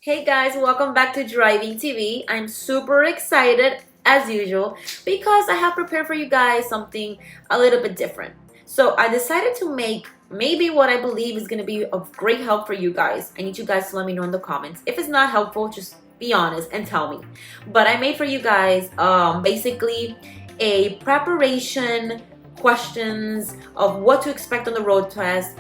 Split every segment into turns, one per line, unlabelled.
Hey guys, welcome back to Driving TV. I'm super excited as usual because I have prepared for you guys something a little bit different. So I decided to make maybe what I believe is going to be of great help for you guys. I need you guys to let me know in the comments. If it's not helpful, just be honest and tell me. But I made for you guys basically a preparation questions of what to expect on the road test,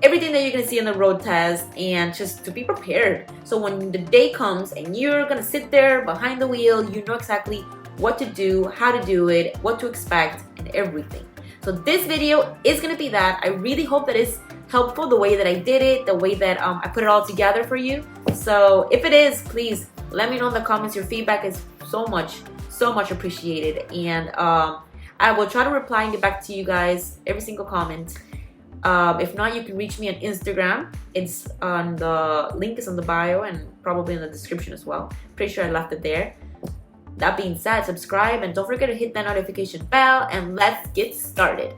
everything that you're going to see in the road test, and just to be prepared. So when the day comes and you're going to sit there behind the wheel, you know exactly what to do, how to do it, what to expect, and everything. So this video is going to be that. I really hope that it's helpful the way that I did it, the way that I put it all together for you. So if it is, please let me know in the comments. Your feedback is so much appreciated. And I will try to reply and get back to you guys every single comment. If not, you can reach me on Instagram. It's on the link is on the bio and probably in the description as well. Pretty sure I left it there. That being said, subscribe and don't forget to hit that notification bell, and let's get started.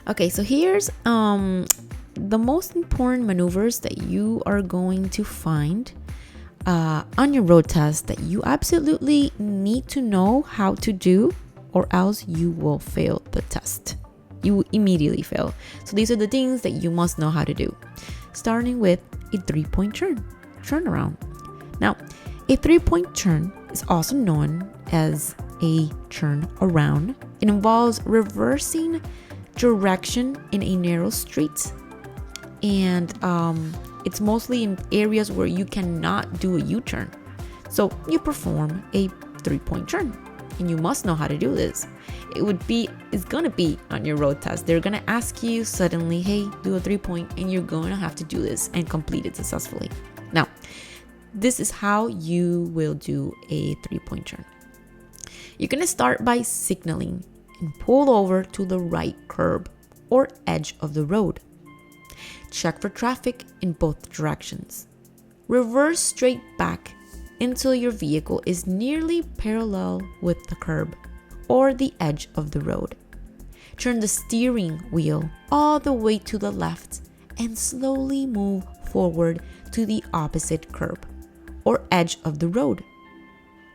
Okay, so here's the most important maneuvers that you are going to find on your road test that you absolutely need to know how to do, or else you will fail the test. You will immediately fail. So these are the things that you must know how to do. Starting with a 3-point turnaround. Now, a 3-point turn is also known as a turn around. It involves reversing direction in a narrow street, and it's mostly in areas where you cannot do a U-turn. So you perform a 3-point turn, and you must know how to do this. It's gonna be on your road test. They're gonna ask you suddenly, hey, do a 3-point, and you're going to have to do this and complete it successfully. Now, this is how you will do a 3-point turn. You're gonna start by signaling and pull over to the right curb or edge of the road. Check for traffic in both directions. Reverse straight back until your vehicle is nearly parallel with the curb or the edge of the road. Turn the steering wheel all the way to the left and slowly move forward to the opposite curb or edge of the road.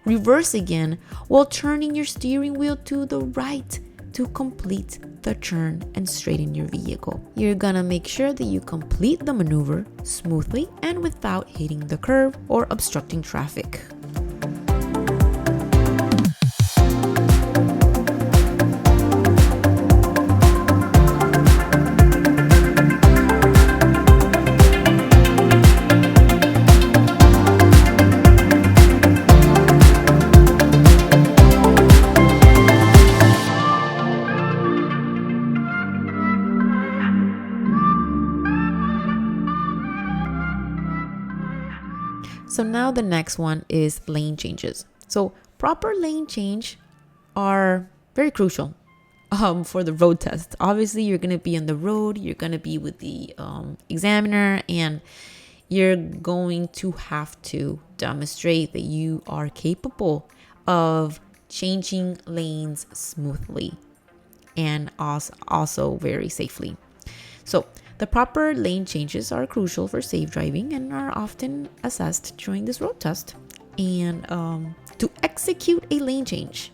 Reverse again while turning your steering wheel to the right to complete the turn and straighten your vehicle. You're gonna make sure that you complete the maneuver smoothly and without hitting the curb or obstructing traffic. So now the next one is lane changes. So proper lane change are very crucial for the road test. Obviously, you're going to be on the road, you're going to be with the examiner, and you're going to have to demonstrate that you are capable of changing lanes smoothly and also very safely. So the proper lane changes are crucial for safe driving and are often assessed during this road test. And to execute a lane change,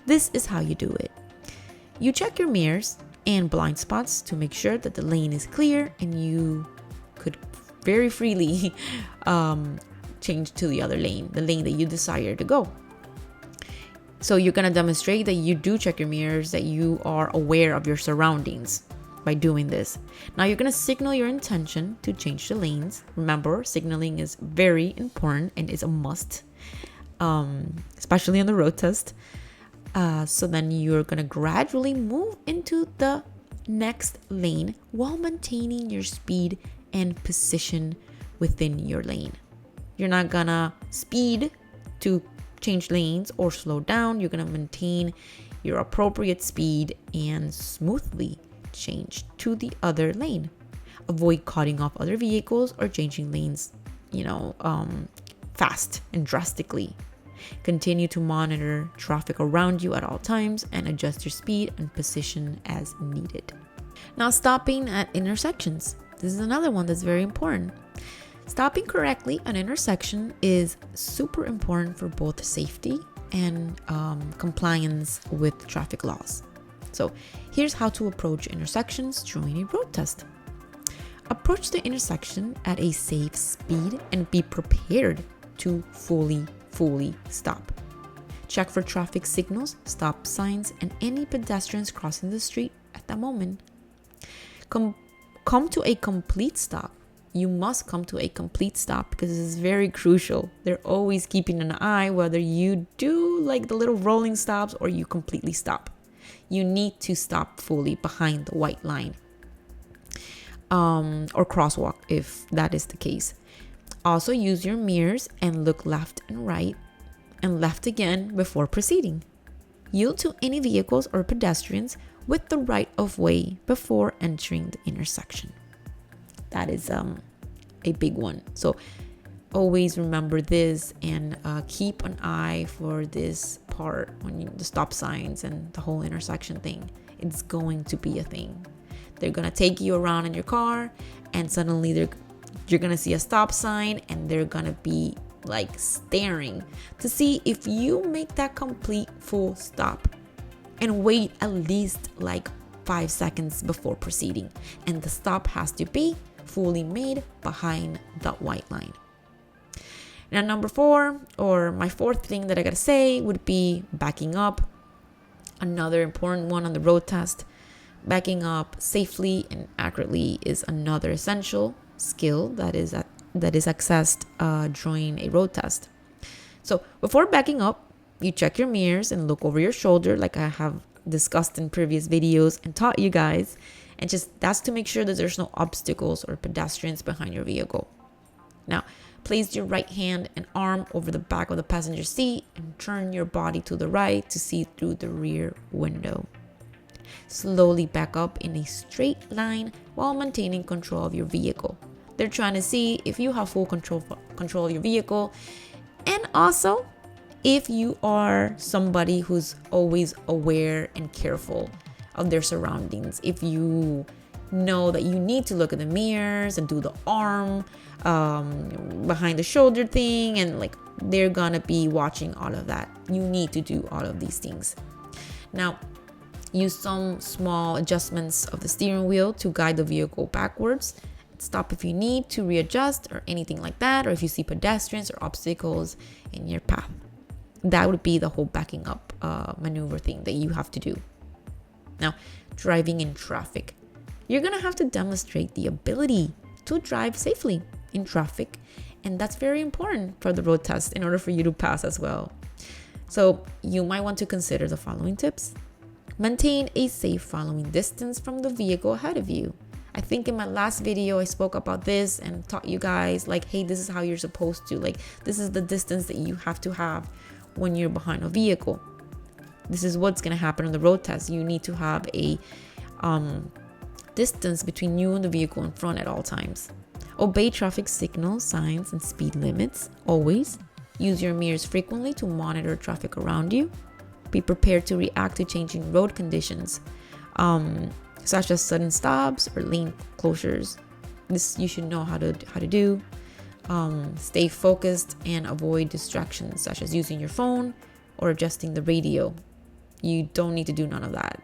this is how you do it. You check your mirrors and blind spots to make sure that the lane is clear and you could very freely change to the other lane, the lane that you desire to go. So you're going to demonstrate that you do check your mirrors, that you are aware of your surroundings by doing this. Now you're going to signal your intention to change the lanes. Remember, signaling is very important and is a must, especially on the road test. So then you're going to gradually move into the next lane while maintaining your speed and position within your lane. You're not going to speed to change lanes or slow down. You're going to maintain your appropriate speed and smoothly change to the other lane. Avoid cutting off other vehicles or changing lanes, fast and drastically. Continue to monitor traffic around you at all times and adjust your speed and position as needed. Now, stopping at intersections. This is another one that's very important. Stopping correctly at an intersection is super important for both safety and compliance with traffic laws. So here's how to approach intersections during a road test. Approach the intersection at a safe speed and be prepared to fully stop. Check for traffic signals, stop signs, and any pedestrians crossing the street at that moment. Come to a complete stop. You must come to a complete stop because this is very crucial. They're always keeping an eye whether you do like the little rolling stops or you completely stop. You need to stop fully behind the white line or crosswalk if that is the case. Also use your mirrors and look left and right and left again before proceeding. Yield to any vehicles or pedestrians with the right of way before entering the intersection. That is a big one. So always remember this and keep an eye for this part when the stop signs and the whole intersection thing. It's going to be a thing. They're gonna take you around in your car and suddenly you're gonna see a stop sign and they're gonna be like staring to see if you make that complete full stop and wait at least like 5 seconds before proceeding. And the stop has to be fully made behind that white line. Now, number 4, or my 4th thing that I gotta say would be backing up. Another important one on the road test. Backing up safely and accurately is another essential skill that is accessed during a road test. So before backing up, you check your mirrors and look over your shoulder like I have discussed in previous videos and taught you guys. And that's to make sure that there's no obstacles or pedestrians behind your vehicle. Now, place your right hand and arm over the back of the passenger seat and turn your body to the right to see through the rear window. Slowly back up in a straight line while maintaining control of your vehicle. They're trying to see if you have full control of your vehicle, and also if you are somebody who's always aware and careful of their surroundings. If you know that you need to look at the mirrors and do the arm behind the shoulder thing, and like they're gonna be watching all of that. You need to do all of these things. Now, use some small adjustments of the steering wheel to guide the vehicle backwards. Stop if you need to readjust or anything like that, or if you see pedestrians or obstacles in your path. That would be the whole backing up maneuver thing that you have to do. Now, driving in traffic. You're gonna have to demonstrate the ability to drive safely in traffic, and that's very important for the road test in order for you to pass as well. So you might want to consider the following tips. Maintain a safe following distance from the vehicle ahead of you. I think in my last video I spoke about this and taught you guys like, hey, this is how you're supposed to, like, this is the distance that you have to have when you're behind a vehicle. This is what's going to happen on the road test. You need to have a distance between you and the vehicle in front at all times. Obey traffic signals, signs, and speed limits always. Use your mirrors frequently to monitor traffic around you. Be prepared to react to changing road conditions, such as sudden stops or lane closures. This you should know how to do. Stay focused and avoid distractions such as using your phone or adjusting the radio. You don't need to do none of that.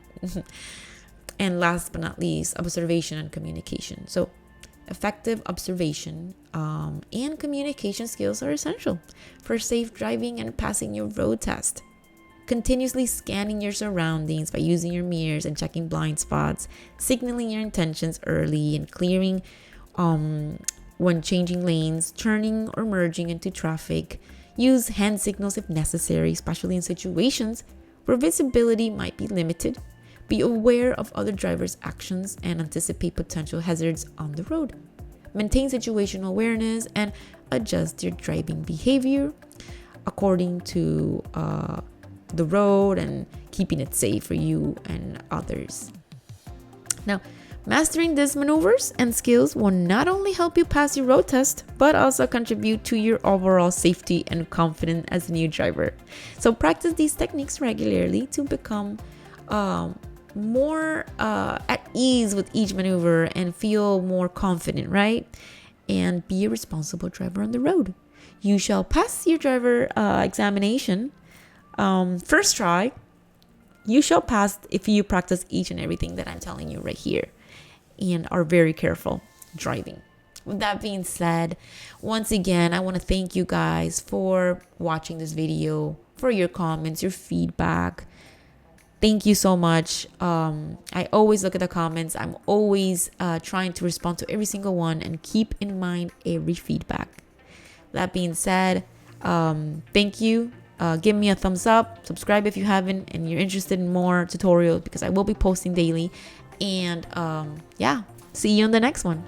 And last but not least, observation and communication. So effective observation and communication skills are essential for safe driving and passing your road test. Continuously scanning your surroundings by using your mirrors and checking blind spots, signaling your intentions early and clearing when changing lanes, turning or merging into traffic. Use hand signals if necessary, especially in situations where visibility might be limited. Be aware of other drivers' actions and anticipate potential hazards on the road. Maintain situational awareness and adjust your driving behavior according to the road and keeping it safe for you and others. Now, mastering these maneuvers and skills will not only help you pass your road test, but also contribute to your overall safety and confidence as a new driver. So practice these techniques regularly to become more at ease with each maneuver and feel more confident, right? and be a responsible driver on the road. You shall pass your driver examination first try. You shall pass if you practice each and everything that I'm telling you right here and are very careful driving. With that being said, once again, I want to thank you guys for watching this video, for your comments, your feedback. Thank you so much. I always look at the comments. I'm always trying to respond to every single one and keep in mind every feedback. That being said, thank you. Give me a thumbs up, subscribe if you haven't and you're interested in more tutorials, because I will be posting daily. And yeah, see you on the next one.